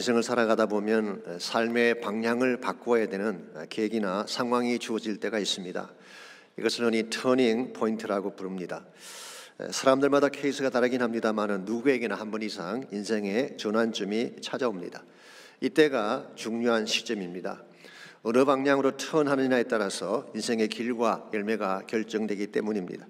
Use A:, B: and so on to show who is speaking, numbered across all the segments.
A: 인생을 살아가다 보면 삶의 방향을 바꾸어야 되는 계기나 상황이 주어질 때가 있습니다. 이것을 흔히 터닝 포인트라고 부릅니다. 사람들마다 케이스가 다르긴 합니다만 누구에게나 한 번 이상 인생의 전환점이 찾아옵니다. 이때가 중요한 시점입니다. 어느 방향으로 턴하느냐에 따라서 인생의 길과 열매가 결정되기 때문입니다.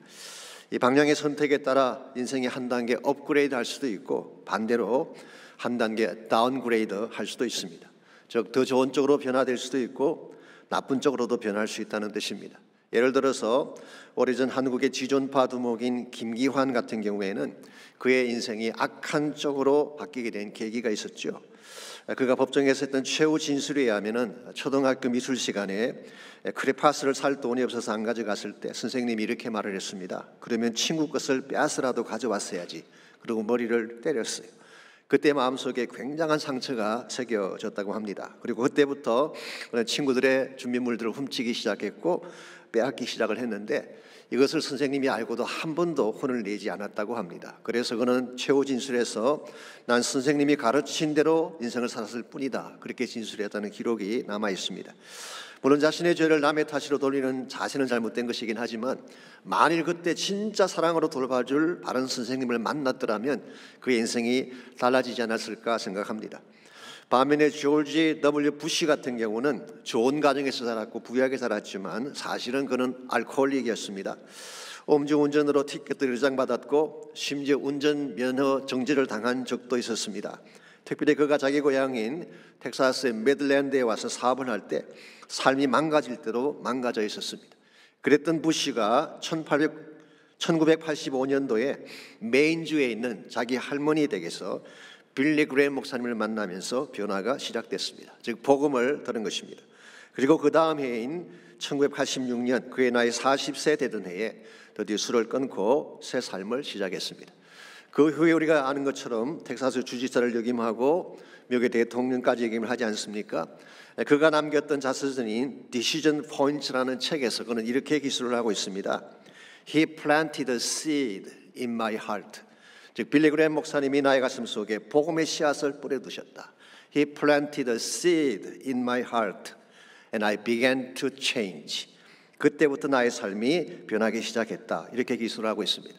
A: 이 방향의 선택에 따라 인생이 한 단계 업그레이드 할 수도 있고 반대로 한 단계 다운그레이드 할 수도 있습니다. 즉 더 좋은 쪽으로 변화될 수도 있고 나쁜 쪽으로도 변할 수 있다는 뜻입니다. 예를 들어서 오래전 한국의 지존파 두목인 김기환 같은 경우에는 그의 인생이 악한 쪽으로 바뀌게 된 계기가 있었죠. 그가 법정에서 했던 최후 진술에 의하면 초등학교 미술 시간에 크레파스를 살 돈이 없어서 안 가져갔을 때 선생님이 이렇게 말을 했습니다. 그러면 친구 것을 빼앗으라도 가져왔어야지. 그리고 머리를 때렸어요. 그때 마음속에 굉장한 상처가 새겨졌다고 합니다. 그리고 그때부터 친구들의 준비물들을 훔치기 시작했고 빼앗기 시작을 했는데 이것을 선생님이 알고도 한 번도 혼을 내지 않았다고 합니다. 그래서 그는 최후 진술에서 난 선생님이 가르친 대로 인생을 살았을 뿐이다. 그렇게 진술했다는 기록이 남아 있습니다. 물론 자신의 죄를 남의 탓으로 돌리는 자신은 잘못된 것이긴 하지만 만일 그때 진짜 사랑으로 돌봐줄 바른 선생님을 만났더라면 그의 인생이 달라지지 않았을까 생각합니다. 반면에 조지 W. 부시 같은 경우는 좋은 가정에서 자랐고 부유하게 자랐지만 사실은 그는 알코올릭이었습니다. 음주운전으로 티켓을 의장받았고 심지어 운전면허 정지를 당한 적도 있었습니다. 특별히 그가 자기 고향인 텍사스의 미들랜드에 와서 사업을 할 때 삶이 망가질 대로 망가져 있었습니다. 그랬던 부시가 1985년도에 메인주에 있는 자기 할머니 댁에서 빌리 그레임 목사님을 만나면서 변화가 시작됐습니다. 즉 복음을 들은 것입니다. 그리고 그 다음 해인 1986년 그의 나이 40세 되던 해에 드디어 술을 끊고 새 삶을 시작했습니다. 그 후에 우리가 아는 것처럼 텍사스 주지사를 역임하고 미국의 대통령까지 역임을 하지 않습니까? 그가 남겼던 자서전인 Decision Points라는 책에서 그는 이렇게 기술을 하고 있습니다. He planted a seed in my heart. 즉 빌리 그레임 목사님이 나의 가슴 속에 복음의 씨앗을 뿌려두셨다. He planted a seed in my heart and I began to change. 그때부터 나의 삶이 변하기 시작했다. 이렇게 기술을 하고 있습니다.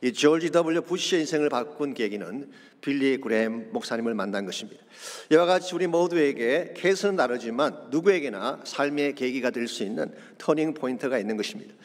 A: 이 조지 W. 부시의 인생을 바꾼 계기는 빌리 그레임 목사님을 만난 것입니다. 이와 같이 우리 모두에게 케이스는 다르지만 누구에게나 삶의 계기가 될 수 있는 터닝 포인트가 있는 것입니다.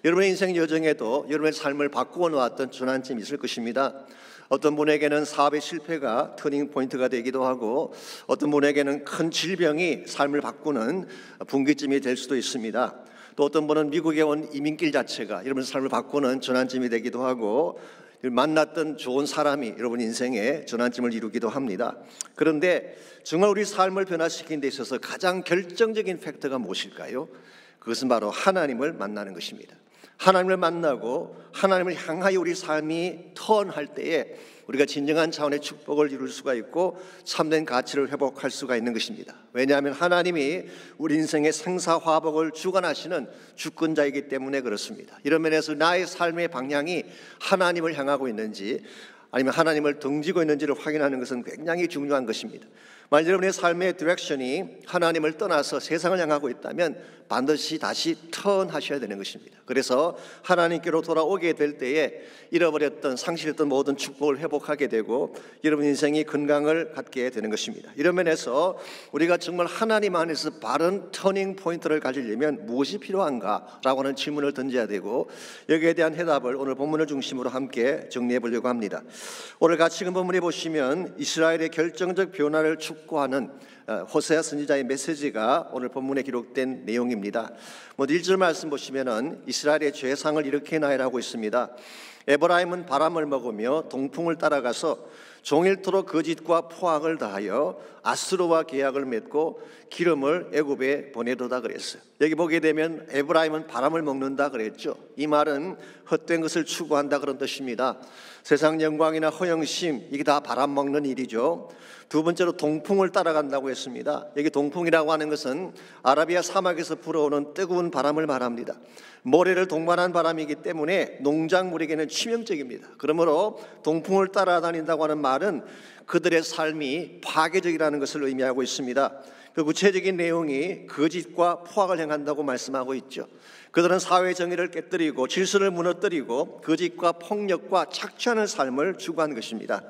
A: 여러분의 인생 여정에도 여러분의 삶을 바꾸어 놓았던 전환점이 있을 것입니다. 어떤 분에게는 사업의 실패가 터닝 포인트가 되기도 하고 어떤 분에게는 큰 질병이 삶을 바꾸는 분기점이 될 수도 있습니다. 또 어떤 분은 미국에 온 이민길 자체가 여러분 삶을 바꾸는 전환점이 되기도 하고 만났던 좋은 사람이 여러분 인생의 전환점을 이루기도 합니다. 그런데 정말 우리 삶을 변화시키는 데 있어서 가장 결정적인 팩터가 무엇일까요? 그것은 바로 하나님을 만나는 것입니다. 하나님을 만나고 하나님을 향하여 우리 삶이 턴할 때에 우리가 진정한 차원의 축복을 이룰 수가 있고 참된 가치를 회복할 수가 있는 것입니다. 왜냐하면 하나님이 우리 인생의 생사화복을 주관하시는 주권자이기 때문에 그렇습니다. 이런 면에서 나의 삶의 방향이 하나님을 향하고 있는지 아니면 하나님을 등지고 있는지를 확인하는 것은 굉장히 중요한 것입니다. 만약 여러분의 삶의 디렉션이 하나님을 떠나서 세상을 향하고 있다면 반드시 다시 턴하셔야 되는 것입니다. 그래서 하나님께로 돌아오게 될 때에 잃어버렸던 상실했던 모든 축복을 회복하게 되고 여러분 인생이 건강을 갖게 되는 것입니다. 이런 면에서 우리가 정말 하나님 안에서 바른 터닝 포인트를 가지려면 무엇이 필요한가? 라고 하는 질문을 던져야 되고 여기에 대한 해답을 오늘 본문을 중심으로 함께 정리해 보려고 합니다. 오늘 같이 그 본문에 보시면 이스라엘의 결정적 변화를 촉구하는 호세아 선지자의 메시지가 오늘 본문에 기록된 내용입니다. 1절 말씀 보시면은 이스라엘의 죄상을 이렇게 나열하고 있습니다. 에브라임은 바람을 먹으며 동풍을 따라가서 종일토록 거짓과 포악을 다하여 아수르와 계약을 맺고 기름을 애굽에 보내도다 그랬어요. 여기 보게 되면 에브라임은 바람을 먹는다 그랬죠. 이 말은 헛된 것을 추구한다 그런 뜻입니다. 세상 영광이나 허영심 이게 다 바람 먹는 일이죠. 두 번째로 동풍을 따라간다고 했습니다. 여기 동풍이라고 하는 것은 아라비아 사막에서 불어오는 뜨거운 바람을 말합니다. 모래를 동반한 바람이기 때문에 농작물에게는 치명적입니다. 그러므로 동풍을 따라다닌다고 하는 말 말은 그들의 삶이 파괴적이라는 것을 의미하고 있습니다. 그 구체적인 내용이 거짓과 포악을 행한다고 말씀하고 있죠. 그들은 사회 정의를 깨뜨리고 질서를 무너뜨리고 거짓과 폭력과 착취하는 삶을 추구한 것입니다.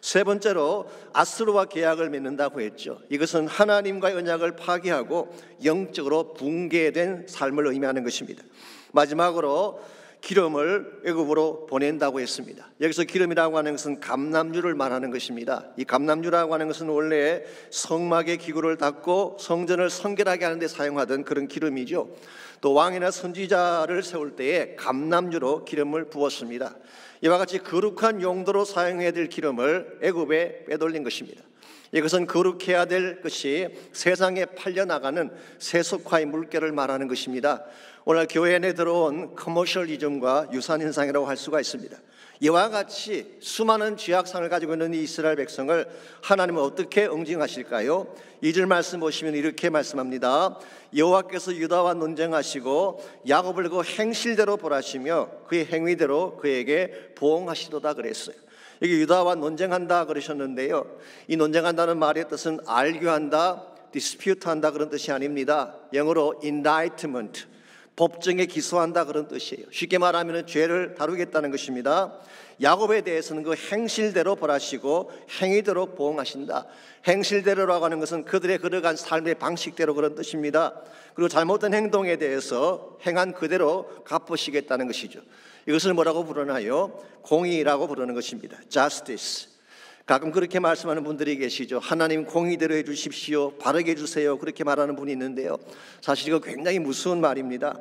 A: 세 번째로 아수르와 계약을 맺는다고 했죠. 이것은 하나님과의 언약을 파기하고 영적으로 붕괴된 삶을 의미하는 것입니다. 마지막으로 기름을 애굽으로 보낸다고 했습니다. 여기서 기름이라고 하는 것은 감람유를 말하는 것입니다. 이 감람유라고 하는 것은 원래 성막의 기구를 닦고 성전을 성결하게 하는 데 사용하던 그런 기름이죠. 또 왕이나 선지자를 세울 때에 감람유로 기름을 부었습니다. 이와 같이 거룩한 용도로 사용해야 될 기름을 애굽에 빼돌린 것입니다. 이것은 거룩해야 될 것이 세상에 팔려나가는 세속화의 물결을 말하는 것입니다. 오늘 교회 안에 들어온 커머셜리즘과 유사현상이라고 할 수가 있습니다. 이와 같이 수많은 죄악상을 가지고 있는 이 이스라엘 백성을 하나님은 어떻게 응징하실까요? 2절 말씀 보시면 이렇게 말씀합니다. 여호와께서 유다와 논쟁하시고 야곱을 그 행실대로 벌하시며 그의 행위대로 그에게 보응하시도다 그랬어요. 여기 유다와 논쟁한다 그러셨는데요, 이 논쟁한다는 말의 뜻은 알교한다, 디스퓨트한다 그런 뜻이 아닙니다. 영어로 indictment, 법정에 기소한다 그런 뜻이에요. 쉽게 말하면 죄를 다루겠다는 것입니다. 야곱에 대해서는 그 행실대로 벌하시고 행위대로 보응하신다. 행실대로라고 하는 것은 그들의 걸어간 삶의 방식대로 그런 뜻입니다. 그리고 잘못된 행동에 대해서 행한 그대로 갚으시겠다는 것이죠. 이것을 뭐라고 부르나요? 공의라고 부르는 것입니다. Justice. 가끔 그렇게 말씀하는 분들이 계시죠. 하나님 공의대로 해주십시오, 바르게 해주세요, 그렇게 말하는 분이 있는데요, 사실 이거 굉장히 무서운 말입니다.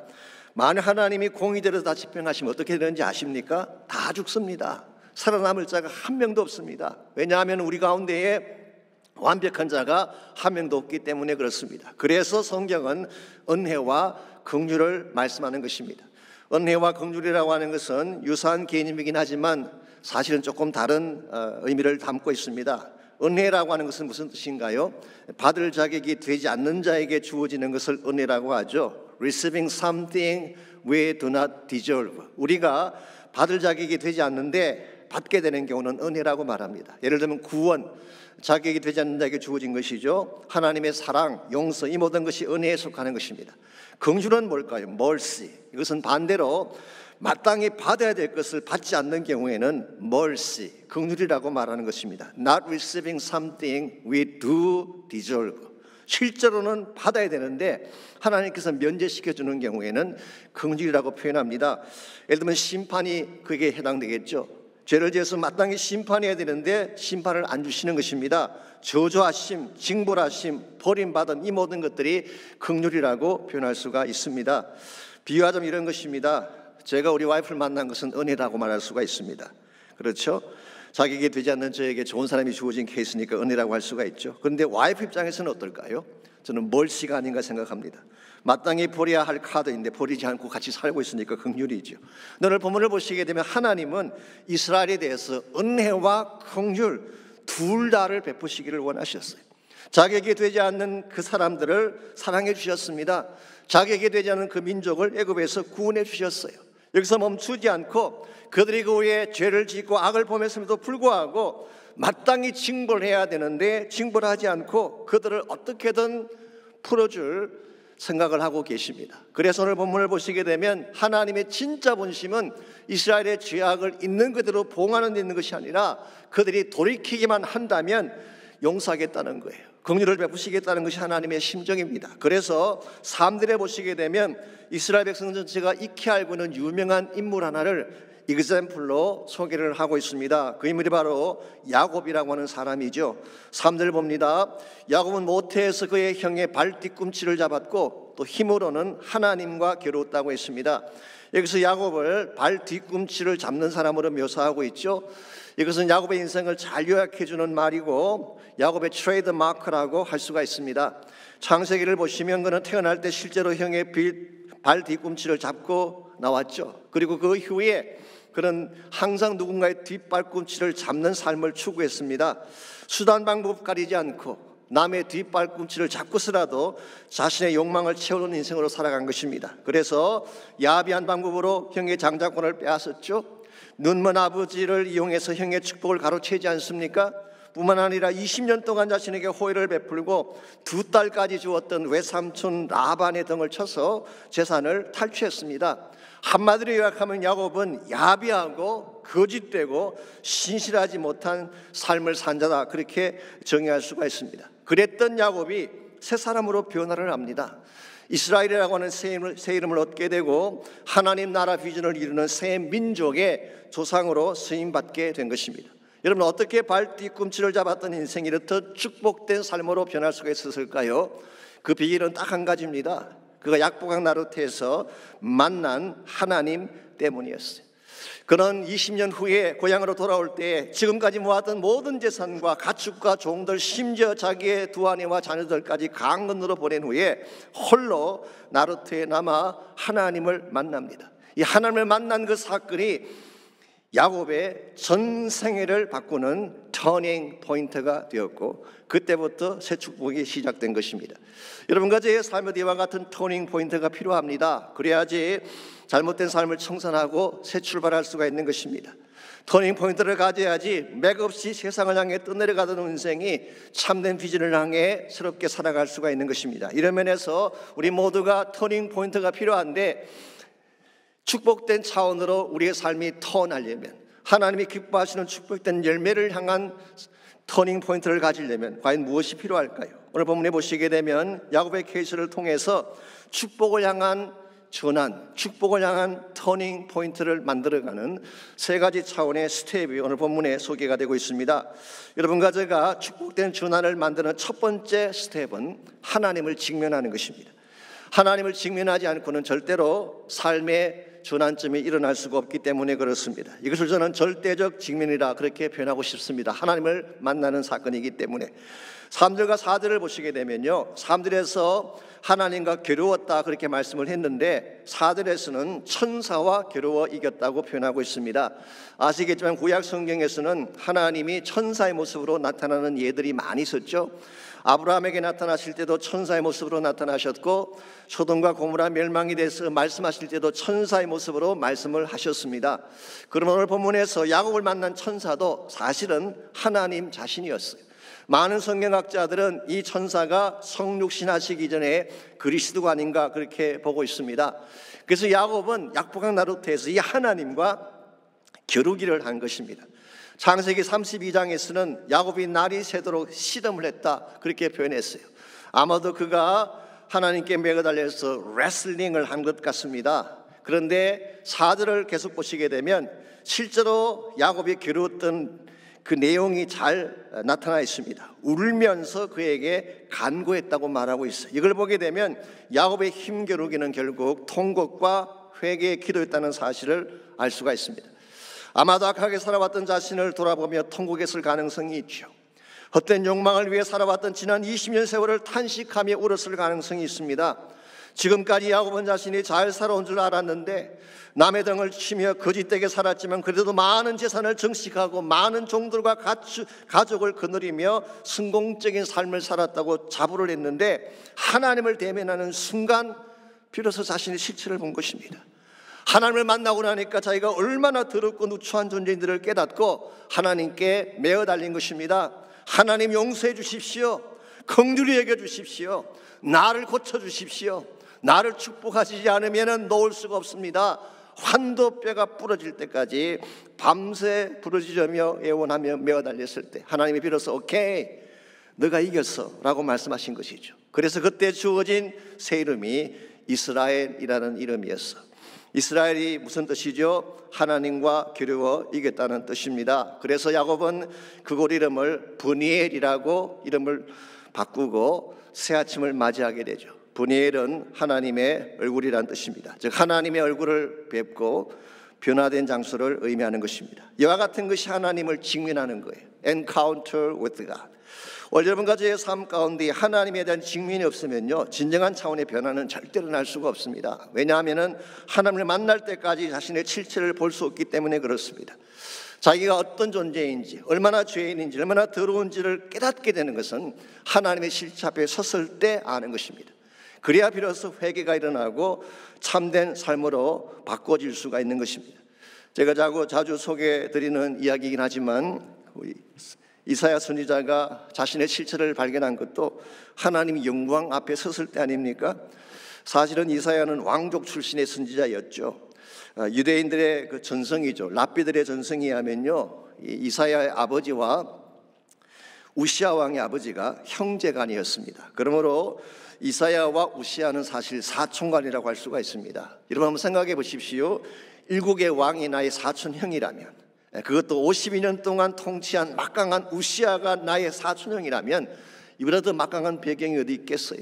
A: 만약 하나님이 공의대로 다 집행하시면 어떻게 되는지 아십니까? 다 죽습니다. 살아남을 자가 한 명도 없습니다. 왜냐하면 우리 가운데에 완벽한 자가 한 명도 없기 때문에 그렇습니다. 그래서 성경은 은혜와 긍휼을 말씀하는 것입니다. 은혜와 긍휼이라고 하는 것은 유사한 개념이긴 하지만 사실은 조금 다른 의미를 담고 있습니다. 은혜라고 하는 것은 무슨 뜻인가요? 받을 자격이 되지 않는 자에게 주어지는 것을 은혜라고 하죠. Receiving something we do not deserve. 우리가 받을 자격이 되지 않는데 받게 되는 경우는 은혜라고 말합니다. 예를 들면 구원, 자격이 되지 않는 자에게 주어진 것이죠. 하나님의 사랑, 용서, 이 모든 것이 은혜에 속하는 것입니다. 긍휼은 뭘까요? mercy. 이것은 반대로 마땅히 받아야 될 것을 받지 않는 경우에는 mercy, 긍휼이라고 말하는 것입니다. Not receiving something we do deserve. 실제로는 받아야 되는데 하나님께서 면제시켜 주는 경우에는 긍휼이라고 표현합니다. 예를 들면 심판이 그게 해당되겠죠. 죄를 지어서 마땅히 심판해야 되는데 심판을 안 주시는 것입니다. 저주하심, 징벌하심, 버림받은 이 모든 것들이 긍휼이라고 표현할 수가 있습니다. 비유하자면 이런 것입니다. 제가 우리 와이프를 만난 것은 은혜라고 말할 수가 있습니다. 그렇죠? 자기에게 되지 않는 저에게 좋은 사람이 주어진 케이스니까 은혜라고 할 수가 있죠. 그런데 와이프 입장에서는 어떨까요? 저는 멀씨가 아닌가 생각합니다. 마땅히 버려야 할 카드인데 버리지 않고 같이 살고 있으니까 긍휼이죠. 오늘 본문을 보시게 되면 하나님은 이스라엘에 대해서 은혜와 긍휼 둘 다를 베푸시기를 원하셨어요. 자기에게 되지 않는 그 사람들을 사랑해 주셨습니다. 자기에게 되지 않는 그 민족을 애굽에서 구원해 주셨어요. 여기서 멈추지 않고 그들이 그 후에 죄를 짓고 악을 범했음에도 불구하고 마땅히 징벌해야 되는데 징벌하지 않고 그들을 어떻게든 풀어줄 생각을 하고 계십니다. 그래서 오늘 본문을 보시게 되면 하나님의 진짜 본심은 이스라엘의 죄악을 있는 그대로 보응하는 데 있는 것이 아니라 그들이 돌이키기만 한다면 용서하겠다는 거예요. 긍휼을 베푸시겠다는 것이 하나님의 심정입니다. 그래서 3절에 보시게 되면 이스라엘 백성 전체가 익히 알고 있는 유명한 인물 하나를 example로 소개를 하고 있습니다. 그 인물이 바로 야곱이라고 하는 사람이죠. 3절 봅니다. 야곱은 모태에서 그의 형의 발 뒤꿈치를 잡았고 또 힘으로는 하나님과 겨루었다고 했습니다. 여기서 야곱을 발 뒤꿈치를 잡는 사람으로 묘사하고 있죠. 이것은 야곱의 인생을 잘 요약해 주는 말이고 야곱의 트레이드 마크라고 할 수가 있습니다. 창세기를 보시면 그는 태어날 때 실제로 형의 발 뒤꿈치를 잡고 나왔죠. 그리고 그 후에 그는 항상 누군가의 뒷발꿈치를 잡는 삶을 추구했습니다. 수단 방법 가리지 않고 남의 뒷발꿈치를 잡고서라도 자신의 욕망을 채우는 인생으로 살아간 것입니다. 그래서 야비한 방법으로 형의 장자권을 빼앗았죠. 눈먼 아버지를 이용해서 형의 축복을 가로채지 않습니까? 뿐만 아니라 20년 동안 자신에게 호의를 베풀고 2딸까지 주었던 외삼촌 라반의 등을 쳐서 재산을 탈취했습니다. 한마디로 요약하면 야곱은 야비하고 거짓되고 신실하지 못한 삶을 산 자다, 그렇게 정의할 수가 있습니다. 그랬던 야곱이 새 사람으로 변화를 합니다. 이스라엘이라고 하는 새 이름을 얻게 되고 하나님 나라 비전을 이루는 새 민족의 조상으로 쓰임받게 된 것입니다. 여러분, 어떻게 발 뒤꿈치를 잡았던 인생이 이렇듯 축복된 삶으로 변할 수가 있었을까요? 그 비결은 딱 한 가지입니다. 그가 약복강 나루트에서 만난 하나님 때문이었어요. 그는 20년 후에 고향으로 돌아올 때 지금까지 모았던 모든 재산과 가축과 종들, 심지어 자기의 두 아내와 자녀들까지 강건으로 보낸 후에 홀로 나루트에 남아 하나님을 만납니다. 이 하나님을 만난 그 사건이 야곱의 전생애를 바꾸는 터닝 포인트가 되었고, 그때부터 새 축복이 시작된 것입니다. 여러분과 제 삶에 이와 같은 터닝 포인트가 필요합니다. 그래야지 잘못된 삶을 청산하고 새 출발할 수가 있는 것입니다. 터닝 포인트를 가져야지 맥없이 세상을 향해 떠내려가던 인생이 참된 비전을 향해 새롭게 살아갈 수가 있는 것입니다. 이런 면에서 우리 모두가 터닝 포인트가 필요한데, 축복된 차원으로 우리의 삶이 턴하려면, 하나님이 기뻐하시는 축복된 열매를 향한 터닝 포인트를 가지려면 과연 무엇이 필요할까요? 오늘 본문에 보시게 되면 야곱의 케이스를 통해서 축복을 향한 전환, 축복을 향한 터닝 포인트를 만들어가는 세 가지 차원의 스텝이 오늘 본문에 소개가 되고 있습니다. 여러분과 제가 축복된 전환을 만드는 첫 번째 스텝은 하나님을 직면하는 것입니다. 하나님을 직면하지 않고는 절대로 삶의 전환점이 일어날 수가 없기 때문에 그렇습니다. 이것을 저는 절대적 직면이라 그렇게 표현하고 싶습니다. 하나님을 만나는 사건이기 때문에. 3절과 4절을 보시게 되면요, 3절에서 하나님과 겨루었다 그렇게 말씀을 했는데 4절에서는 천사와 겨루어 이겼다고 표현하고 있습니다. 아시겠지만 구약 성경에서는 하나님이 천사의 모습으로 나타나는 예들이 많이 있었죠. 아브라함에게 나타나실 때도 천사의 모습으로 나타나셨고, 소돔과 고모라 멸망에 대해서 말씀하실 때도 천사의 모습으로 말씀을 하셨습니다. 그러면 오늘 본문에서 야곱을 만난 천사도 사실은 하나님 자신이었어요. 많은 성경학자들은 이 천사가 성육신 하시기 전에 그리스도가 아닌가 그렇게 보고 있습니다. 그래서 야곱은 약복강 나루트에서 이 하나님과 겨루기를 한 것입니다. 창세기 32장에서는 야곱이 날이 새도록 씨름을 했다 그렇게 표현했어요. 아마도 그가 하나님께 매어 달려서 레슬링을 한 것 같습니다. 그런데 4절을 계속 보시게 되면 실제로 야곱이 겨루었던 그 내용이 잘 나타나 있습니다. 울면서 그에게 간구했다고 말하고 있어요. 이걸 보게 되면 야곱의 힘겨루기는 결국 통곡과 회개의 기도였다는 사실을 알 수가 있습니다. 아마도 악하게 살아왔던 자신을 돌아보며 통곡했을 가능성이 있죠. 헛된 욕망을 위해 살아왔던 지난 20년 세월을 탄식하며 울었을 가능성이 있습니다. 지금까지 야곱은 자신이 잘 살아온 줄 알았는데 남의 등을 치며 거짓되게 살았지만 그래도 많은 재산을 증식하고 많은 종들과 가족을 거느리며 성공적인 삶을 살았다고 자부를 했는데, 하나님을 대면하는 순간 비로소 자신의 실체를 본 것입니다. 하나님을 만나고 나니까 자기가 얼마나 더럽고 누추한 존재인지를 깨닫고 하나님께 매어 달린 것입니다. 하나님 용서해 주십시오. 긍휼히 여겨 주십시오. 나를 고쳐 주십시오. 나를 축복하시지 않으면 놓을 수가 없습니다. 환도뼈가 부러질 때까지 밤새 부르짖으며 애원하며 매어 달렸을 때 하나님이 비로소 오케이, 너가 이겼어 라고 말씀하신 것이죠. 그래서 그때 주어진 새 이름이 이스라엘이라는 이름이었어. 이스라엘이 무슨 뜻이죠? 하나님과 겨루어 이겼다는 뜻입니다. 그래서 야곱은 그곳 이름을 브니엘이라고 이름을 바꾸고 새 아침을 맞이하게 되죠. 브니엘은 하나님의 얼굴이라는 뜻입니다. 즉 하나님의 얼굴을 뵙고 변화된 장소를 의미하는 것입니다. 이와 같은 것이 하나님을 직면하는 거예요. Encounter with God. 오늘 여러분과 저의 삶 가운데 하나님에 대한 직면이 없으면요, 진정한 차원의 변화는 절대로 날 수가 없습니다. 왜냐하면 하나님을 만날 때까지 자신의 실체를 볼 수 없기 때문에 그렇습니다. 자기가 어떤 존재인지, 얼마나 죄인인지, 얼마나 더러운지를 깨닫게 되는 것은 하나님의 실체 앞에 섰을 때 아는 것입니다. 그래야 비로소 회개가 일어나고 참된 삶으로 바꿔질 수가 있는 것입니다. 제가 자주 소개해드리는 이야기이긴 하지만 우리 이사야 선지자가 자신의 실체를 발견한 것도 하나님의 영광 앞에 섰을 때 아닙니까? 사실은 이사야는 왕족 출신의 선지자였죠. 유대인들의 그 전성이죠. 랍비들의 전성에 하면요, 이사야의 아버지와 우시아 왕의 아버지가 형제간이었습니다. 그러므로 이사야와 우시아는 사실 사촌간이라고 할 수가 있습니다. 여러분 한번 생각해 보십시오. 일국의 왕이 나의 사촌형이라면, 그것도 52년 동안 통치한 막강한 우시아가 나의 사촌형이라면 이보다 더 막강한 배경이 어디 있겠어요?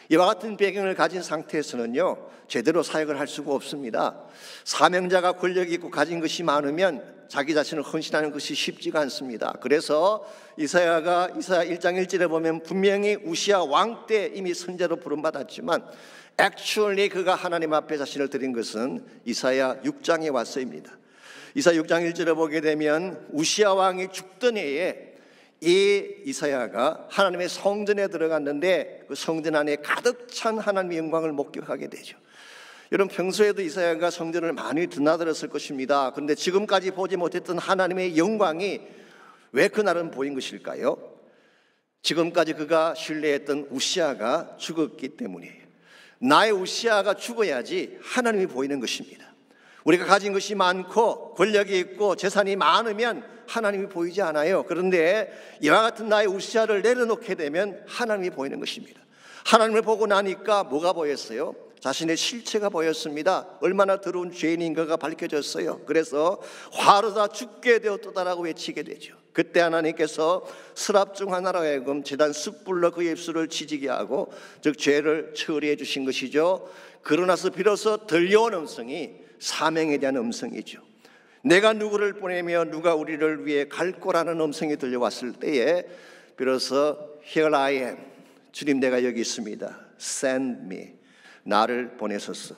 A: 이와 같은 배경을 가진 상태에서는요, 제대로 사역을 할 수가 없습니다. 사명자가 권력이 있고 가진 것이 많으면 자기 자신을 헌신하는 것이 쉽지가 않습니다. 그래서 이사야 1장 1절에 보면 분명히 우시아 왕 때 이미 선지자로 부름받았지만 actually 그가 하나님 앞에 자신을 드린 것은 이사야 6장에 와서입니다. 이사야 6장 1절에 보게 되면 우시아 왕이 죽던 해에 이 이사야가 하나님의 성전에 들어갔는데 그 성전 안에 가득 찬 하나님의 영광을 목격하게 되죠. 여러분 평소에도 이사야가 성전을 많이 드나들었을 것입니다. 그런데 지금까지 보지 못했던 하나님의 영광이 왜 그날은 보인 것일까요? 지금까지 그가 신뢰했던 우시아가 죽었기 때문이에요. 나의 우시아가 죽어야지 하나님이 보이는 것입니다. 우리가 가진 것이 많고 권력이 있고 재산이 많으면 하나님이 보이지 않아요. 그런데 이와 같은 나의 우시아를 내려놓게 되면 하나님이 보이는 것입니다. 하나님을 보고 나니까 뭐가 보였어요? 자신의 실체가 보였습니다. 얼마나 더러운 죄인인가가 밝혀졌어요. 그래서 화로 다 죽게 되었도다라고 외치게 되죠. 그때 하나님께서 스랍 중 하나로 하여금 제단 숯불로 그의 입술을 지지게 하고 즉 죄를 처리해 주신 것이죠. 그러나서 비로소 들려온 음성이 사명에 대한 음성이죠. 내가 누구를 보내며 누가 우리를 위해 갈 거라는 음성이 들려왔을 때에 비로소 Here I am, 주님 내가 여기 있습니다. Send me, 나를 보내소서.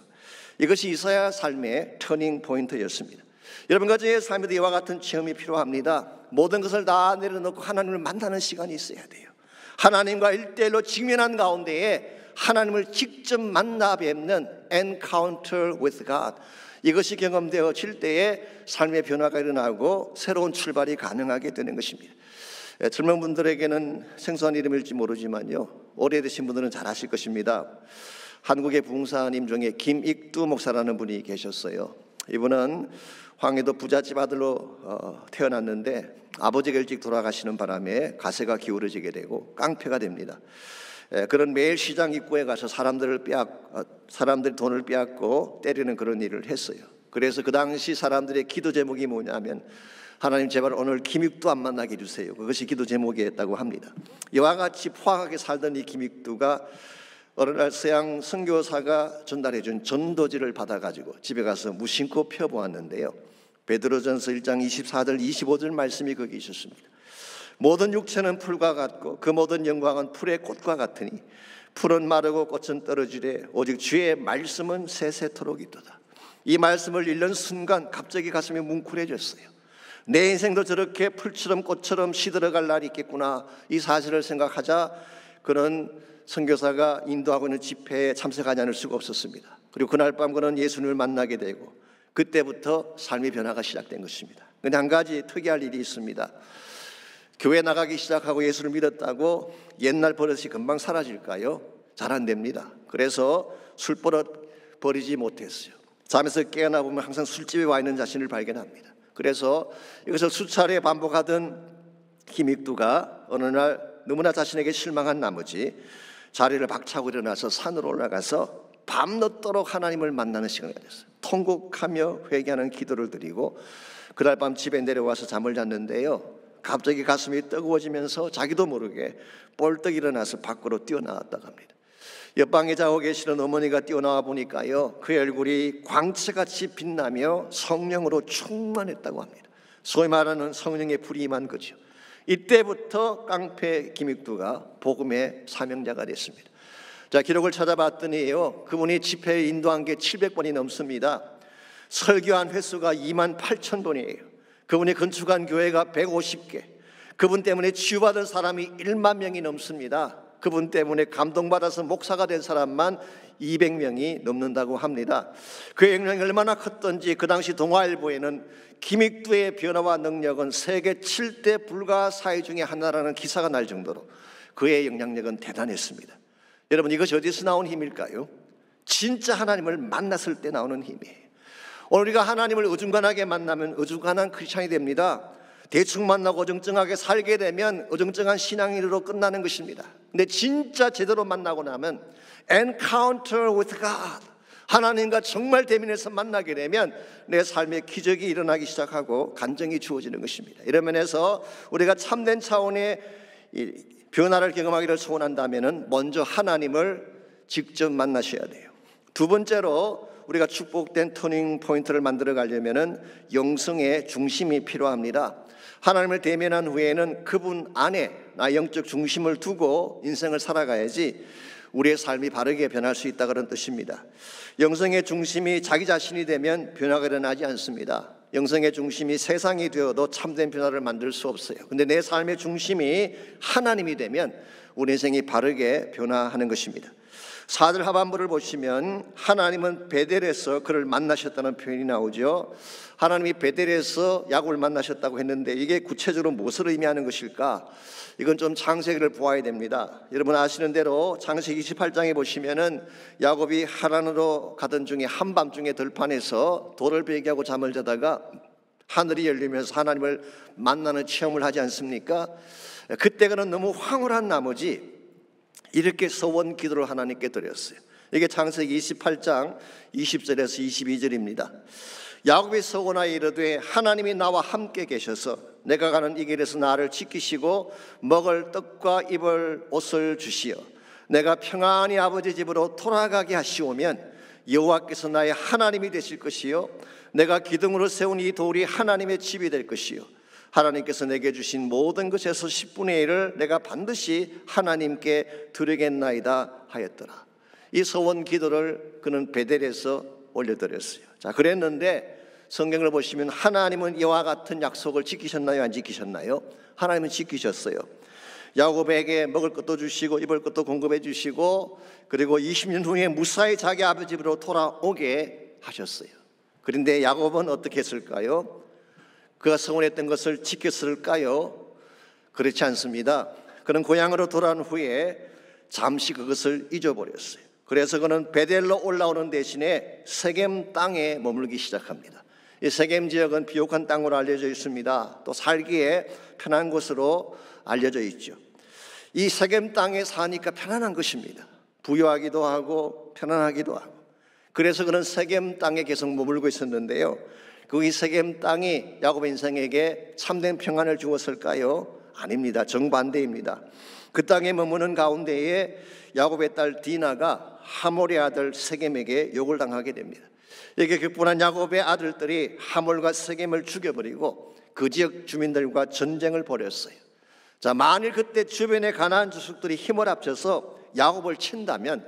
A: 이것이 이사야 삶의 터닝 포인트였습니다. 여러분과 저의 삶에도 이와 같은 체험이 필요합니다. 모든 것을 다 내려놓고 하나님을 만나는 시간이 있어야 돼요. 하나님과 1대1로 직면한 가운데에 하나님을 직접 만나 뵙는 encounter with God, 이것이 경험되어질 때에 삶의 변화가 일어나고 새로운 출발이 가능하게 되는 것입니다. 젊은 분들에게는 생소한 이름일지 모르지만요, 오래되신 분들은 잘 아실 것입니다. 한국의 부흥사님 중에 김익두 목사라는 분이 계셨어요. 이분은 황해도 부잣집 아들로 태어났는데 아버지가 일찍 돌아가시는 바람에 가세가 기울어지게 되고 깡패가 됩니다. 그런 매일 시장 입구에 가서 사람들이 돈을 빼앗고 때리는 그런 일을 했어요. 그래서 그 당시 사람들의 기도 제목이 뭐냐면 하나님 제발 오늘 김익두 안 만나게 해주세요. 그것이 기도 제목이었다고 합니다. 이와 같이 포악하게 살던 이 김익두가 어느 날 서양 선교사가 전달해준 전도지를 받아가지고 집에 가서 무심코 펴보았는데요, 베드로전서 1장 24절 25절 말씀이 거기 있었습니다. 모든 육체는 풀과 같고 그 모든 영광은 풀의 꽃과 같으니 풀은 마르고 꽃은 떨어지되 오직 주의 말씀은 세세토록 있도다. 이 말씀을 읽는 순간 갑자기 가슴이 뭉클해졌어요. 내 인생도 저렇게 풀처럼 꽃처럼 시들어갈 날이 있겠구나, 이 사실을 생각하자 그는 선교사가 인도하고 있는 집회에 참석하지 않을 수가 없었습니다. 그리고 그날 밤 그는 예수님을 만나게 되고 그때부터 삶의 변화가 시작된 것입니다. 그런데 한 가지 특이할 일이 있습니다. 교회 나가기 시작하고 예수를 믿었다고 옛날 버릇이 금방 사라질까요? 잘 안 됩니다. 그래서 술버릇 버리지 못했어요. 잠에서 깨어나 보면 항상 술집에 와 있는 자신을 발견합니다. 그래서 이것을 수차례 반복하던 김익두가 어느 날 너무나 자신에게 실망한 나머지 자리를 박차고 일어나서 산으로 올라가서 밤늦도록 하나님을 만나는 시간을 가졌어요. 통곡하며 회개하는 기도를 드리고 그날 밤 집에 내려와서 잠을 잤는데요, 갑자기 가슴이 뜨거워지면서 자기도 모르게 벌떡 일어나서 밖으로 뛰어나왔다고 합니다. 옆방에 자고 계시는 어머니가 뛰어나와 보니까요, 그의 얼굴이 광채같이 빛나며 성령으로 충만했다고 합니다. 소위 말하는 성령의 불이 임한 거죠. 이때부터 깡패 김익두가 복음의 사명자가 됐습니다. 자, 기록을 찾아봤더니요, 그분이 집회에 인도한 게 700번이 넘습니다. 설교한 횟수가 28,000번이에요. 그분이 건축한 교회가 150개, 그분 때문에 치유받은 사람이 1만 명이 넘습니다. 그분 때문에 감동받아서 목사가 된 사람만 200명이 넘는다고 합니다. 그의 영향이 얼마나 컸던지 그 당시 동아일보에는 김익두의 변화와 능력은 세계 7대 불가사의 중에 하나라는 기사가 날 정도로 그의 영향력은 대단했습니다. 여러분, 이것이 어디서 나온 힘일까요? 진짜 하나님을 만났을 때 나오는 힘이에요. 오늘 우리가 하나님을 어중간하게 만나면 어중간한 크리스찬이 됩니다. 대충 만나고 어정쩡하게 살게 되면 어정쩡한 신앙인으로 끝나는 것입니다. 근데 진짜 제대로 만나고 나면 encounter with God, 하나님과 정말 대면해서 만나게 되면 내 삶에 기적이 일어나기 시작하고 간증이 주어지는 것입니다. 이런 면에서 우리가 참된 차원의 변화를 경험하기를 소원한다면 먼저 하나님을 직접 만나셔야 돼요. 두 번째로 우리가 축복된 터닝 포인트를 만들어 가려면 영성의 중심이 필요합니다. 하나님을 대면한 후에는 그분 안에 나 영적 중심을 두고 인생을 살아가야지 우리의 삶이 바르게 변할 수 있다, 그런 뜻입니다. 영성의 중심이 자기 자신이 되면 변화가 일어나지 않습니다. 영성의 중심이 세상이 되어도 참된 변화를 만들 수 없어요. 근데 내 삶의 중심이 하나님이 되면 우리 인생이 바르게 변화하는 것입니다. 4절 하반부를 보시면 하나님은 베델에서 그를 만나셨다는 표현이 나오죠. 하나님이 베델에서 야곱을 만나셨다고 했는데 이게 구체적으로 무엇을 의미하는 것일까? 이건 좀 창세기를 보아야 됩니다. 여러분 아시는 대로 창세기 28장에 보시면은 야곱이 하란으로 가던 중에 한밤중에 들판에서 돌을 베개하고 잠을 자다가 하늘이 열리면서 하나님을 만나는 체험을 하지 않습니까? 그때 그는 너무 황홀한 나머지 이렇게 서원 기도를 하나님께 드렸어요. 이게 창세기 28장 20절에서 22절입니다. 야곱이 서원하여 이르되 하나님이 나와 함께 계셔서 내가 가는 이 길에서 나를 지키시고 먹을 떡과 입을 옷을 주시어 내가 평안히 아버지 집으로 돌아가게 하시오면 여호와께서 나의 하나님이 되실 것이요 내가 기둥으로 세운 이 돌이 하나님의 집이 될 것이요 하나님께서 내게 주신 모든 것에서 10분의 1을 내가 반드시 하나님께 드리겠나이다 하였더라. 이 서원 기도를 그는 베델에서 올려드렸어요. 자, 그랬는데 성경을 보시면 하나님은 이와 같은 약속을 지키셨나요? 안 지키셨나요? 하나님은 지키셨어요. 야곱에게 먹을 것도 주시고 입을 것도 공급해 주시고 그리고 20년 후에 무사히 자기 아버지 집으로 돌아오게 하셨어요. 그런데 야곱은 어떻게 했을까요? 그가 서원했던 것을 지켰을까요? 그렇지 않습니다. 그는 고향으로 돌아온 후에 잠시 그것을 잊어버렸어요. 그래서 그는 베델로 올라오는 대신에 세겜 땅에 머물기 시작합니다. 이 세겜 지역은 비옥한 땅으로 알려져 있습니다. 또 살기에 편한 곳으로 알려져 있죠. 이 세겜 땅에 사니까 편안한 것입니다. 부유하기도 하고 편안하기도 하고. 그래서 그는 세겜 땅에 계속 머물고 있었는데요. 그 세겜 땅이 야곱의 인생에게 참된 평안을 주었을까요? 아닙니다. 정반대입니다. 그 땅에 머무는 가운데에 야곱의 딸 디나가 하몰의 아들 세겜에게 욕을 당하게 됩니다. 이게 격분한 야곱의 아들들이 하몰과 세겜을 죽여버리고 그 지역 주민들과 전쟁을 벌였어요. 자, 만일 그때 주변의 가나안 주족들이 힘을 합쳐서 야곱을 친다면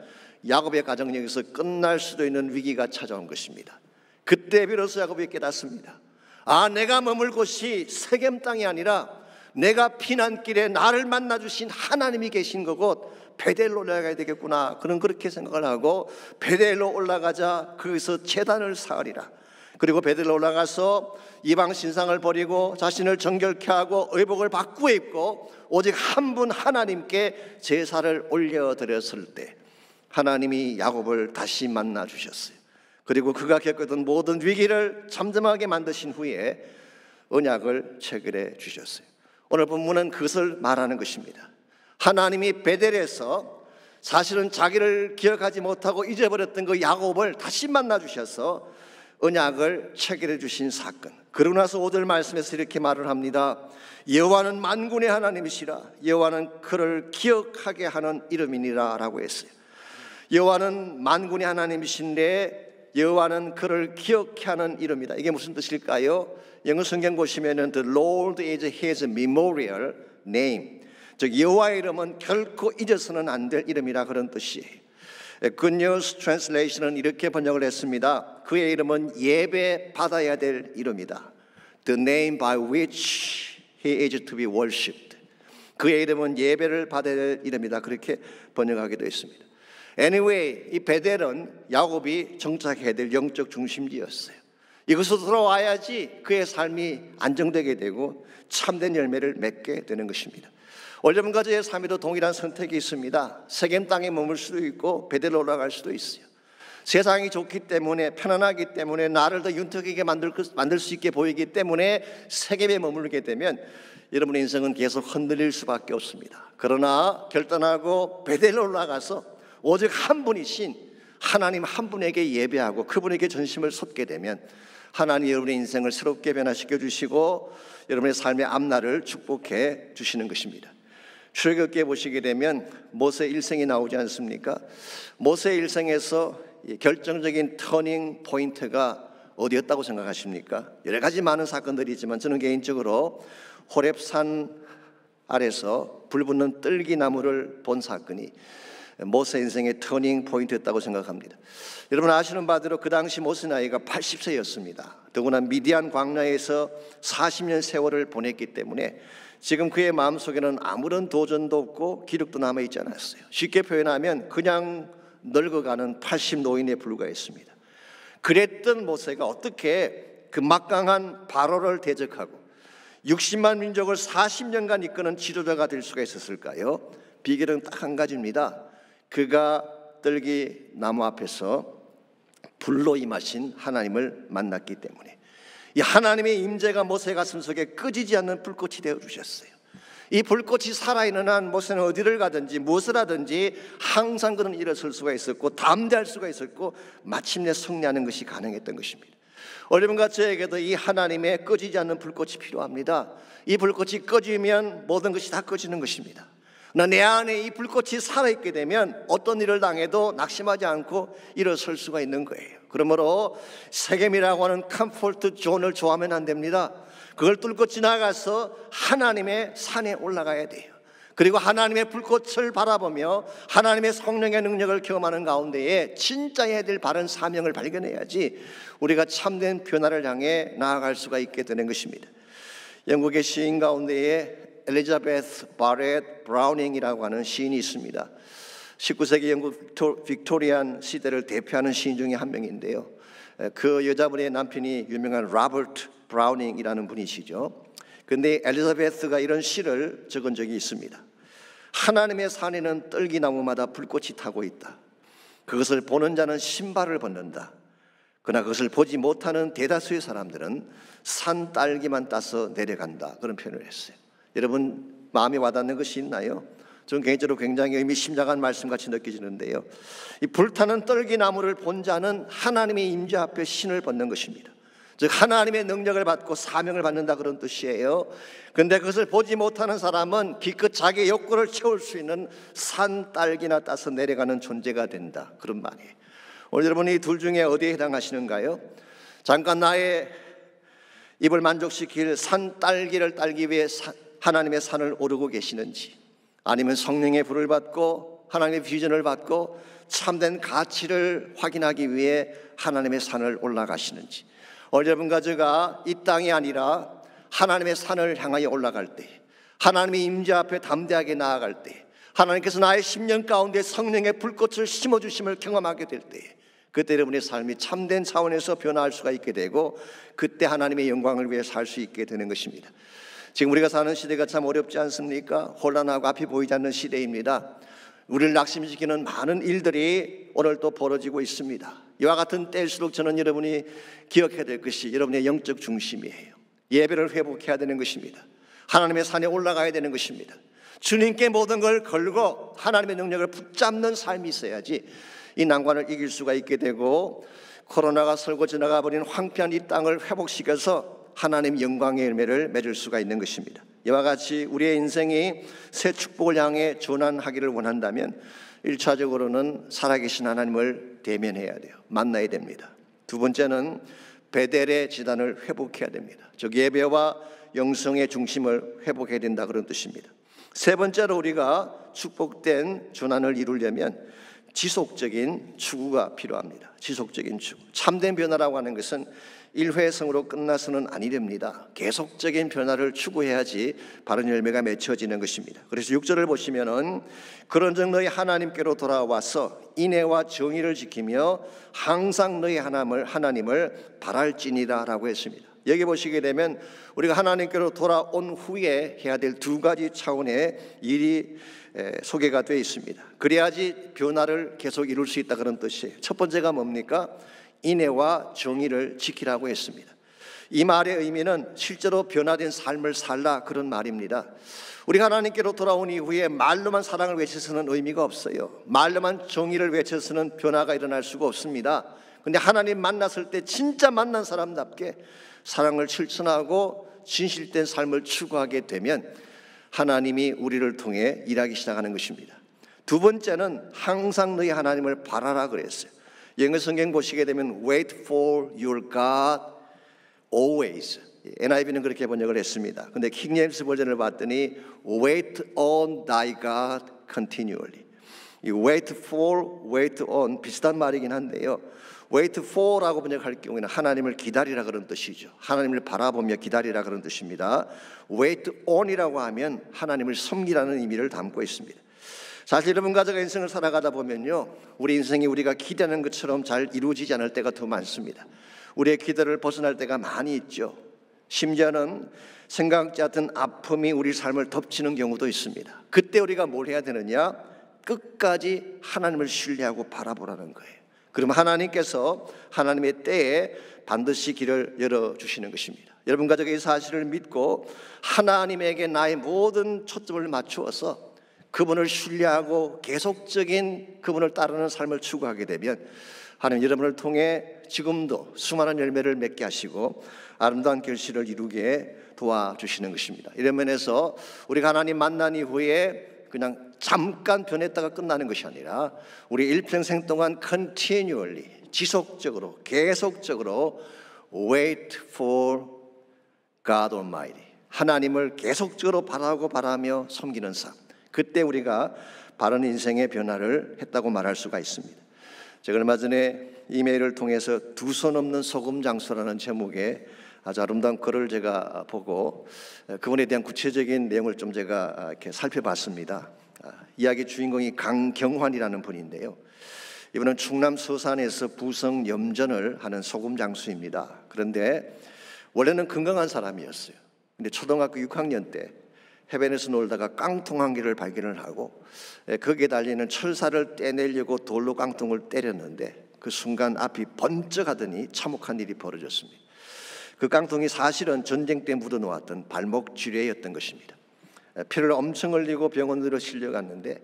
A: 야곱의 가정은 여기서 끝날 수도 있는 위기가 찾아온 것입니다. 그때 비로소 야곱이 깨닫습니다. 아, 내가 머물 곳이 세겜 땅이 아니라 내가 피난길에 나를 만나주신 하나님이 계신 거고 베델로 올라가야 되겠구나. 그는 그렇게 생각을 하고 베델로 올라가자 거기서 제단을 쌓으리라. 그리고 베델로 올라가서 이방 신상을 버리고 자신을 정결케 하고 의복을 바꾸어 입고 오직 한 분 하나님께 제사를 올려드렸을 때 하나님이 야곱을 다시 만나 주셨어요. 그리고 그가 겪었던 모든 위기를 잠잠하게 만드신 후에 언약을 체결해 주셨어요. 오늘 본문은 그것을 말하는 것입니다. 하나님이 베델에서 사실은 자기를 기억하지 못하고 잊어버렸던 그 야곱을 다시 만나 주셔서 언약을 체결해 주신 사건. 그러고 나서 5절 말씀에서 이렇게 말을 합니다. 여호와는 만군의 하나님이시라. 여호와는 그를 기억하게 하는 이름이니라 라고 했어요. 여호와는 만군의 하나님이신데 여호와는 그를 기억해 하는 이름이다. 이게 무슨 뜻일까요? 영어 성경 보시면은 The Lord is His memorial name. 즉 여호와의 이름은 결코 잊어서는 안 될 이름이라 그런 뜻이에요. Good News Translation은 이렇게 번역을 했습니다. 그의 이름은 예배 받아야 될 이름이다. The name by which He is to be worshipped. 그의 이름은 예배를 받아야 될 이름이다. 그렇게 번역하기도 했습니다. Anyway, 이 베델은 야곱이 정착해야 될 영적 중심지였어요. 이것으로 돌아와야지 그의 삶이 안정되게 되고 참된 열매를 맺게 되는 것입니다. 여러분과 저의 삶에도 동일한 선택이 있습니다. 세겜 땅에 머물 수도 있고 베델로 올라갈 수도 있어요. 세상이 좋기 때문에, 편안하기 때문에, 나를 더 윤택하게 만들 수 있게 보이기 때문에 세겜에 머물게 되면 여러분의 인생은 계속 흔들릴 수밖에 없습니다. 그러나 결단하고 베델로 올라가서 오직 한 분이신 하나님 한 분에게 예배하고 그분에게 전심을 쏟게 되면 하나님이 여러분의 인생을 새롭게 변화시켜 주시고 여러분의 삶의 앞날을 축복해 주시는 것입니다. 출애굽기에 보시게 되면 모세 일생이 나오지 않습니까? 모세 일생에서 결정적인 터닝 포인트가 어디였다고 생각하십니까? 여러 가지 많은 사건들이 있지만 저는 개인적으로 호렙산 아래서 불붙는 뜰기나무를 본 사건이 모세 인생의 터닝 포인트였다고 생각합니다. 여러분 아시는 바대로 그 당시 모세 나이가 80세였습니다. 더구나 미디안 광야에서 40년 세월을 보냈기 때문에 지금 그의 마음속에는 아무런 도전도 없고 기력도 남아있지 않았어요. 쉽게 표현하면 그냥 늙어가는 80 노인에 불과했습니다. 그랬던 모세가 어떻게 그 막강한 바로를 대적하고 60만 민족을 40년간 이끄는 지도자가 될 수가 있었을까요? 비결은 딱 한 가지입니다. 그가 뜰기 나무 앞에서 불로 임하신 하나님을 만났기 때문에 이 하나님의 임재가 모세 가슴 속에 꺼지지 않는 불꽃이 되어 주셨어요. 이 불꽃이 살아있는 한 모세는 어디를 가든지 무엇을 하든지 항상 그는 일어설 수가 있었고 담대할 수가 있었고 마침내 승리하는 것이 가능했던 것입니다. 여러분과 저에게도 이 하나님의 꺼지지 않는 불꽃이 필요합니다. 이 불꽃이 꺼지면 모든 것이 다 꺼지는 것입니다. 내 안에 이 불꽃이 살아있게 되면 어떤 일을 당해도 낙심하지 않고 일어설 수가 있는 거예요. 그러므로 세겜이라고 하는 컴포트 존을 좋아하면 안 됩니다. 그걸 뚫고 지나가서 하나님의 산에 올라가야 돼요. 그리고 하나님의 불꽃을 바라보며 하나님의 성령의 능력을 경험하는 가운데에 진짜 해야 될 바른 사명을 발견해야지 우리가 참된 변화를 향해 나아갈 수가 있게 되는 것입니다. 영국의 시인 가운데에 엘리자베스 바렛 브라우닝이라고 하는 시인이 있습니다. 19세기 영국 빅토리안 시대를 대표하는 시인 중에 한 명인데요. 그 여자분의 남편이 유명한 로버트 브라우닝이라는 분이시죠. 그런데 엘리자베스가 이런 시를 적은 적이 있습니다. 하나님의 산에는 뜰기나무마다 불꽃이 타고 있다. 그것을 보는 자는 신발을 벗는다. 그러나 그것을 보지 못하는 대다수의 사람들은 산 딸기만 따서 내려간다. 그런 표현을 했어요. 여러분 마음에 와닿는 것이 있나요? 저는 개인적으로 굉장히 의미심장한 말씀같이 느껴지는데요. 이 불타는 뜰기나무를 본 자는 하나님의 임재 앞에 신을 벗는 것입니다. 즉 하나님의 능력을 받고 사명을 받는다 그런 뜻이에요. 그런데 그것을 보지 못하는 사람은 기껏 자기의 욕구를 채울 수 있는 산 딸기나 따서 내려가는 존재가 된다 그런 말이에요. 오늘 여러분이 이 둘 중에 어디에 해당하시는가요? 잠깐 나의 입을 만족시킬 산 딸기를 딸기 위해 하나님의 산을 오르고 계시는지, 아니면 성령의 불을 받고 하나님의 비전을 받고 참된 가치를 확인하기 위해 하나님의 산을 올라가시는지. 여러분과 제가 이 땅이 아니라 하나님의 산을 향하여 올라갈 때, 하나님의 임재 앞에 담대하게 나아갈 때, 하나님께서 나의 심령 가운데 성령의 불꽃을 심어주심을 경험하게 될 때, 그때 여러분의 삶이 참된 차원에서 변화할 수가 있게 되고 그때 하나님의 영광을 위해 살 수 있게 되는 것입니다. 지금 우리가 사는 시대가 참 어렵지 않습니까? 혼란하고 앞이 보이지 않는 시대입니다. 우리를 낙심시키는 많은 일들이 오늘 또 벌어지고 있습니다. 이와 같은 때일수록 저는 여러분이 기억해야 될 것이 여러분의 영적 중심이에요. 예배를 회복해야 되는 것입니다. 하나님의 산에 올라가야 되는 것입니다. 주님께 모든 걸 걸고 하나님의 능력을 붙잡는 삶이 있어야지 이 난관을 이길 수가 있게 되고 코로나가 설고 지나가 버린 황폐한 이 땅을 회복시켜서 하나님 영광의 열매를 맺을 수가 있는 것입니다. 이와 같이 우리의 인생이 새 축복을 향해 전환하기를 원한다면 1차적으로는 살아계신 하나님을 대면해야 돼요. 만나야 됩니다. 두 번째는 베델의 지단을 회복해야 됩니다. 즉 예배와 영성의 중심을 회복해야 된다 그런 뜻입니다. 세 번째로 우리가 축복된 전환을 이루려면 지속적인 추구가 필요합니다. 지속적인 추구. 참된 변화라고 하는 것은 일회성으로 끝나서는 아니 됩니다. 계속적인 변화를 추구해야지 바른 열매가 맺혀지는 것입니다. 그래서 6절을 보시면은 그런즉 너희 하나님께로 돌아와서 인애와 정의를 지키며 항상 너희 하나님을 바랄지니라 라고 했습니다. 여기 보시게 되면 우리가 하나님께로 돌아온 후에 해야 될 두 가지 차원의 일이 소개가 되어 있습니다. 그래야지 변화를 계속 이룰 수 있다 그런 뜻이에요. 첫 번째가 뭡니까? 인애와 정의를 지키라고 했습니다. 이 말의 의미는 실제로 변화된 삶을 살라 그런 말입니다. 우리가 하나님께로 돌아온 이후에 말로만 사랑을 외쳐서는 의미가 없어요. 말로만 정의를 외쳐서는 변화가 일어날 수가 없습니다. 그런데 하나님 만났을 때 진짜 만난 사람답게 사랑을 실천하고 진실된 삶을 추구하게 되면 하나님이 우리를 통해 일하기 시작하는 것입니다. 두 번째는 항상 너희 하나님을 바라라 그랬어요. 영어 성경 보시게 되면 wait for your God always. NIV는 그렇게 번역을 했습니다. 근데 킹제임스 버전을 봤더니 wait on thy God continually. 이 wait for, wait on 비슷한 말이긴 한데요. wait for라고 번역할 경우에는 하나님을 기다리라 그런 뜻이죠. 하나님을 바라보며 기다리라 그런 뜻입니다. wait on이라고 하면 하나님을 섬기라는 의미를 담고 있습니다. 사실 여러분 가족의 인생을 살아가다 보면요, 우리 인생이 우리가 기대하는 것처럼 잘 이루어지지 않을 때가 더 많습니다. 우리의 기대를 벗어날 때가 많이 있죠. 심지어는 생각지 않던 아픔이 우리 삶을 덮치는 경우도 있습니다. 그때 우리가 뭘 해야 되느냐? 끝까지 하나님을 신뢰하고 바라보라는 거예요. 그러면 하나님께서 하나님의 때에 반드시 길을 열어주시는 것입니다. 여러분 가족의 이 사실을 믿고 하나님에게 나의 모든 초점을 맞추어서 그분을 신뢰하고 계속적인 그분을 따르는 삶을 추구하게 되면 하나님 여러분을 통해 지금도 수많은 열매를 맺게 하시고 아름다운 결실을 이루게 도와주시는 것입니다. 이런 면에서 우리가 하나님 만난 이후에 그냥 잠깐 변했다가 끝나는 것이 아니라 우리 일평생 동안 continually 지속적으로 계속적으로 wait for God Almighty 하나님을 계속적으로 바라며 섬기는 삶, 그때 우리가 바른 인생의 변화를 했다고 말할 수가 있습니다. 제가 얼마 전에 이메일을 통해서 두 손 없는 소금 장수라는 제목의 아주 아름다운 글을 제가 보고 그분에 대한 구체적인 내용을 좀 제가 이렇게 살펴봤습니다. 이야기 주인공이 강경환이라는 분인데요. 이분은 충남 서산에서 부성 염전을 하는 소금 장수입니다. 그런데 원래는 건강한 사람이었어요. 근데 초등학교 6학년 때 해변에서 놀다가 깡통 한 개를 발견을 하고 거기에 달리는 철사를 떼내려고 돌로 깡통을 때렸는데 그 순간 앞이 번쩍하더니 참혹한 일이 벌어졌습니다. 그 깡통이 사실은 전쟁 때 묻어놓았던 발목 쥐레였던 것입니다. 피를 엄청 흘리고 병원으로 실려갔는데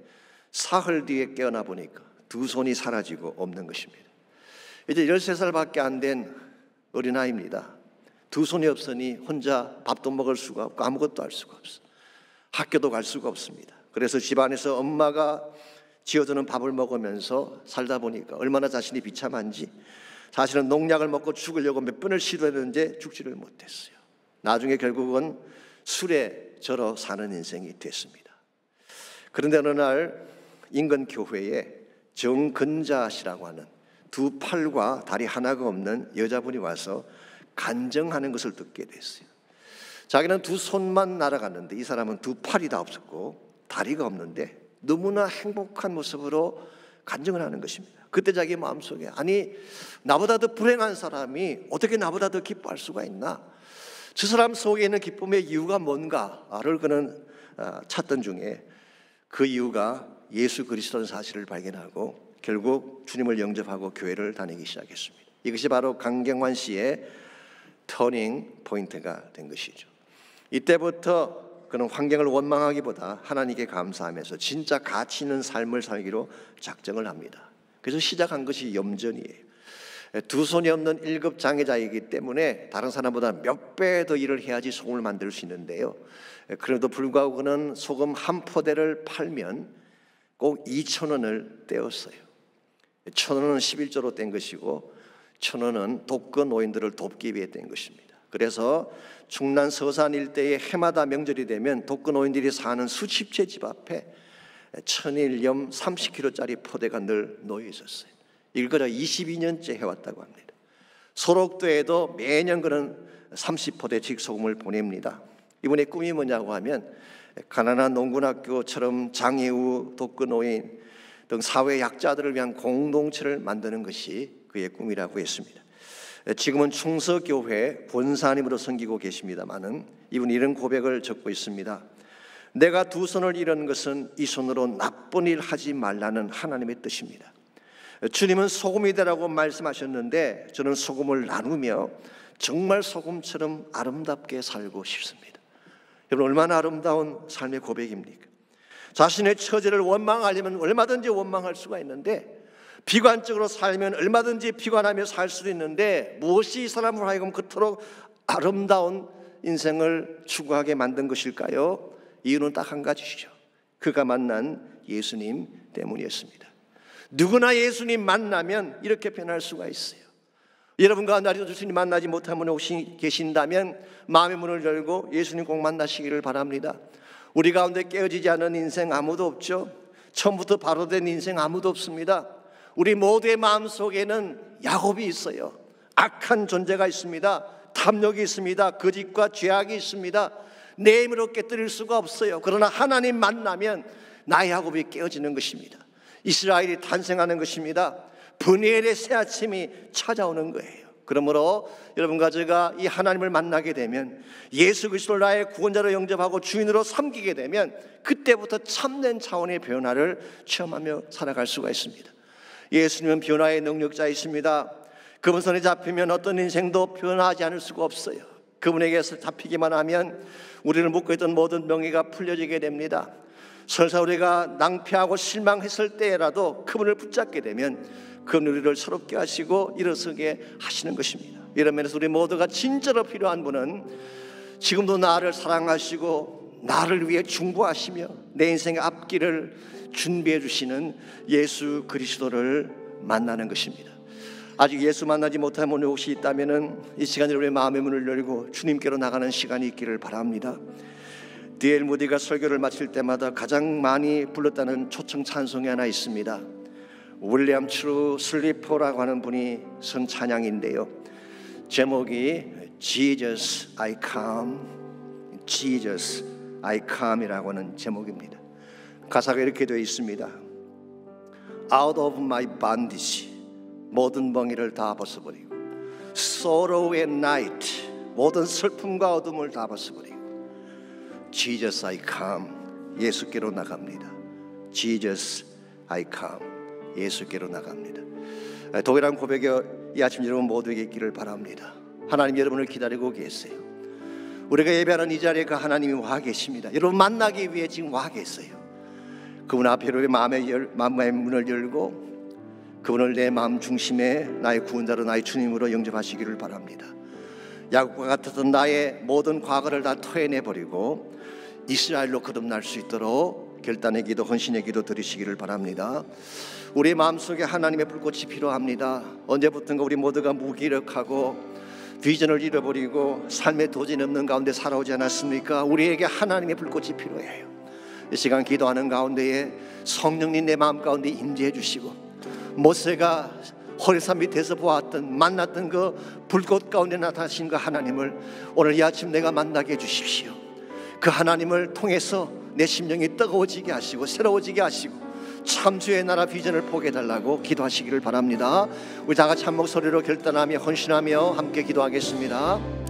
A: 사흘 뒤에 깨어나 보니까 두 손이 사라지고 없는 것입니다. 이제 13살밖에 안 된 어린아이입니다. 두 손이 없으니 혼자 밥도 먹을 수가 없고 아무것도 할 수가 없어. 학교도 갈 수가 없습니다. 그래서 집안에서 엄마가 지어주는 밥을 먹으면서 살다 보니까 얼마나 자신이 비참한지 사실은 농약을 먹고 죽으려고 몇 번을 시도했는데 죽지를 못했어요. 나중에 결국은 술에 절어 사는 인생이 됐습니다. 그런데 어느 날 인근 교회에 정근자 씨라고 하는 두 팔과 다리 하나가 없는 여자분이 와서 간증하는 것을 듣게 됐어요. 자기는 두 손만 날아갔는데 이 사람은 두 팔이 다 없었고 다리가 없는데 너무나 행복한 모습으로 간증을 하는 것입니다. 그때 자기 마음속에 아니 나보다 더 불행한 사람이 어떻게 나보다 더 기뻐할 수가 있나? 저 사람 속에 있는 기쁨의 이유가 뭔가를 그는 찾던 중에 그 이유가 예수 그리스도라는 사실을 발견하고 결국 주님을 영접하고 교회를 다니기 시작했습니다. 이것이 바로 강경환 씨의 터닝 포인트가 된 것이죠. 이때부터 그는 환경을 원망하기보다 하나님께 감사하면서 진짜 가치 있는 삶을 살기로 작정을 합니다. 그래서 시작한 것이 염전이에요. 두 손이 없는 1급 장애자이기 때문에 다른 사람보다 몇 배 더 일을 해야지 소금을 만들 수 있는데요. 그래도 불구하고 그는 소금 한 포대를 팔면 꼭 2,000원을 떼었어요. 1,000원은 11조로 뗀 것이고 1,000원은 독거 노인들을 돕기 위해 뗀 것입니다. 그래서 충남 서산 일대에 해마다 명절이 되면 독거 노인들이 사는 수십 채 집 앞에 천일염 30kg짜리 포대가 늘 놓여 있었어요. 이걸 그저 22년째 해왔다고 합니다. 소록도에도 매년 그런 30포대씩 소금을 보냅니다. 이분의 꿈이 뭐냐고 하면 가난한 농군학교처럼 장애우, 독거노인 등 사회 약자들을 위한 공동체를 만드는 것이 그의 꿈이라고 했습니다. 지금은 충서교회 권사님으로 섬기고 계십니다마는 이분이 이런 고백을 적고 있습니다. 내가 두 손을 이런 것은 이 손으로 나쁜 일 하지 말라는 하나님의 뜻입니다. 주님은 소금이 되라고 말씀하셨는데 저는 소금을 나누며 정말 소금처럼 아름답게 살고 싶습니다. 여러분, 얼마나 아름다운 삶의 고백입니까? 자신의 처지를 원망하려면 얼마든지 원망할 수가 있는데, 비관적으로 살면 얼마든지 비관하며 살 수도 있는데, 무엇이 이 사람을 하여금 그토록 아름다운 인생을 추구하게 만든 것일까요? 이유는 딱 한 가지죠. 그가 만난 예수님 때문이었습니다. 누구나 예수님 만나면 이렇게 변할 수가 있어요. 여러분 가운데 아직도 예수님 만나지 못한 분이 혹시 계신다면 마음의 문을 열고 예수님 꼭 만나시기를 바랍니다. 우리 가운데 깨어지지 않은 인생 아무도 없죠. 처음부터 바로 된 인생 아무도 없습니다. 우리 모두의 마음속에는 야곱이 있어요. 악한 존재가 있습니다. 탐욕이 있습니다. 거짓과 죄악이 있습니다. 내 힘으로 깨뜨릴 수가 없어요. 그러나 하나님 만나면 나의 야곱이 깨어지는 것입니다. 이스라엘이 탄생하는 것입니다. 브니엘의 새 아침이 찾아오는 거예요. 그러므로 여러분과 제가 이 하나님을 만나게 되면, 예수 그리스도를 나의 구원자로 영접하고 주인으로 섬기게 되면 그때부터 참된 차원의 변화를 체험하며 살아갈 수가 있습니다. 예수님은 변화의 능력자이십니다. 그분 손에 잡히면 어떤 인생도 변화하지 않을 수가 없어요. 그분에게서 잡히기만 하면 우리를 묶고 있던 모든 명예가 풀려지게 됩니다. 설사 우리가 낭패하고 실망했을 때라도 그분을 붙잡게 되면 그분 우리를 새롭게 하시고 일어서게 하시는 것입니다. 이런 면에서 우리 모두가 진짜로 필요한 분은 지금도 나를 사랑하시고 나를 위해 중보하시며 내 인생의 앞길을 준비해 주시는 예수 그리스도를 만나는 것입니다. 아직 예수 만나지 못한 분이 혹시 있다면 이 시간에 우리의 마음의 문을 열고 주님께로 나가는 시간이 있기를 바랍니다. D.L. 무디가 설교를 마칠 때마다 가장 많이 불렀다는 초청 찬송이 하나 있습니다. 윌리엄 트루 슬리퍼라고 하는 분이 선 찬양인데요, 제목이 Jesus I Come, Jesus I Come이라고 하는 제목입니다. 가사가 이렇게 되어 있습니다. Out of my bondage, 모든 멍에를 다 벗어버리고, sorrow and night, 모든 슬픔과 어둠을 다 벗어버리고, Jesus I come, 예수께로 나갑니다. Jesus I come, 예수께로 나갑니다. 동일한 고백이 이 아침 여러분 모두에게 있기를 바랍니다. 하나님 여러분을 기다리고 계세요. 우리가 예배하는 이 자리에 그 하나님이 와 계십니다. 여러분 만나기 위해 지금 와 계세요. 그분 앞에 우리 마음의 문을 열고 그분을 내 마음 중심에 나의 구원자로 나의 주님으로 영접하시기를 바랍니다. 야곱과 같았던 나의 모든 과거를 다 토해내버리고 이스라엘로 거듭날 수 있도록 결단의 기도, 헌신의 기도 드리시기를 바랍니다. 우리 마음속에 하나님의 불꽃이 필요합니다. 언제부턴가 우리 모두가 무기력하고 비전을 잃어버리고 삶의 도전이 없는 가운데 살아오지 않았습니까? 우리에게 하나님의 불꽃이 필요해요. 이 시간 기도하는 가운데에 성령님 내 마음 가운데 임재해 주시고, 모세가 호레산 밑에서 보았던 만났던 그 불꽃 가운데 나타나신 그 하나님을 오늘 이 아침 내가 만나게 해주십시오. 그 하나님을 통해서 내 심령이 뜨거워지게 하시고 새로워지게 하시고 참주의 나라 비전을 보게 해달라고 기도하시기를 바랍니다. 우리 다 같이 한 목소리로 결단하며 헌신하며 함께 기도하겠습니다.